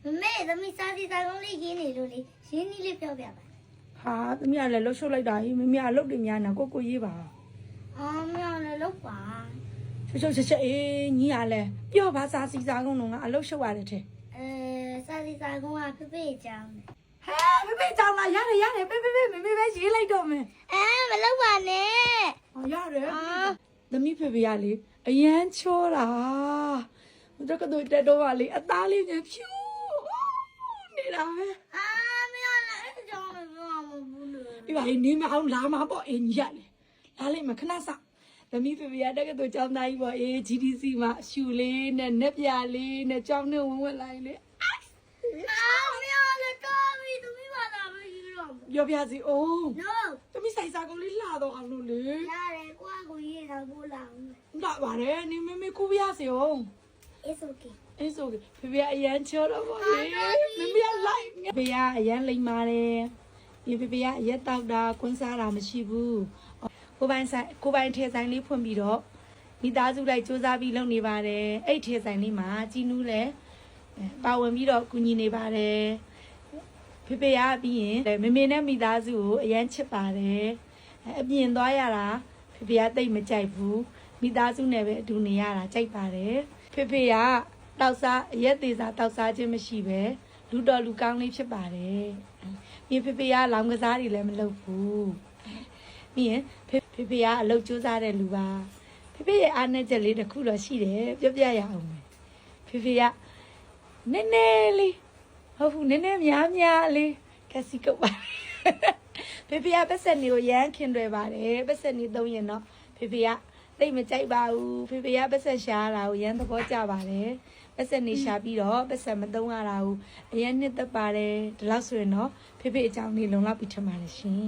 妹，咱们下次咱公里给你路里，行你里飘飘吧。 ဟာသမီးကလည်းလှုပ်ရှုပ်လိုက်တာဟိမမကလှုပ်တယ်များနာကိုရေးပါ 啊，喵的老爸。 ရှုပ်ရှုပ်ချက်အေးညီကလည်းပြော့ပါစားစီစားကုန်တော့ငါအလှုပ်ရှုပ်ရတယ်တဲ့ 下次咱公啊，贝讲的。 ဟဲ့ဖေကြောင်လာရတယ်ဖေမမေပဲရေးလိုက်တော့မယ် 哎，没老爸呢。 ဟောရတယ်သမီးဖေကလေအရန်ချောတာဘုဒ္ဓကတော့တက်တော့ပါလေအသားလေးညဖြူနေတာပဲ 啊，喵的，讲的不不了。 ဒီပါနေမအောင်လာမှာပေါ့အင်းကြီးရလေလာလိုက်မခဏစောင့်သမီးဖေကတက်ကတော့ကြောင်းသားကြီးပေါ့အေး GDC မှာအရှူလေးနဲ့နက်ပြလေးနဲ့ကြောင်းနဲ့ဝင်လိုက်လေ 啊，喵的，大米都没把咱们鱼了。 ပြောပြစီအောင် No， သမီးဆိုင်စားကုန်လေးလာတော့အောင်လို့လေ 家里挂个鱼他不冷。 လာပါတယ်နေမမေကူပြစီအောင် It's okay。 အေးဆိုဖေဖေကအရန်ချောတော့ပေါ့လေမမေကလိုက်ဖေကအရန်လိမ့်ပါတယ်ဒီဖေဖေကအရက်တောက်တာကွန်းစားတာမရှိဘူးကိုပိုင်ထဲဆိုင်လေးဖွင့်ပြီးတော့မိသားစုလိုက်စူးစမ်းပြီးလုပ်နေပါတယ်အဲ့ထဲဆိုင်လေးမှာကြီးနူးလဲပါဝင်ပြီးတော့ကူညီနေပါတယ်ဖေဖေကပြီးရင်မမေနဲ့မိသားစုကိုအရန်ချစ်ပါတယ်အပြင်သွားရတာဖေဖေကတိတ်မကြိုက်ဘူးမိသားစုနဲ့ပဲအတူနေရတာကြိုက်ပါတယ်ဖေဖေကတောက်စားအရက်သေးစားတောက်စားခြင်းမရှိပဲလူတော်လူကောင်းလေးဖြစ်ပါတယ်ပြီးဖေဖေကလောင်ကစားတွေလည်းမလုပ်ဘူးပြီးရင်ဖေဖေကအလုပ်ကြိုးစားတဲ့လူပါဖေဖေရဲ့အားနည်းချက်လေးတစ်ခုတော့ရှိတယ်ပြောပြရအောင်မယ်ဖေဖေကနည်းနည်းလေးဟုတ်ဘူးနည်းနည်းများလေးကစီကုတ်ပါဖေဖေကပတ်စံနေကိုရမ်းခင်တွေပါတယ်ပတ်စံနေသုံးရင်တော့ဖေဖေကတိတ်မကြိုက်ပါဘူးဖေဖေကပတ်စံရှာတာကိုရမ်းသဘောကျပါတယ်ပတ်စံနေရှာပြီးတော့ပတ်စံမသုံးရတာကိုအရန်နှစ်သက်ပါတယ်ဒီလောက်ဆိုရင်တော့ဖေဖေအကြောင်းလေးလုံလောက်ပြီးထင်ပါတယ်ရှင်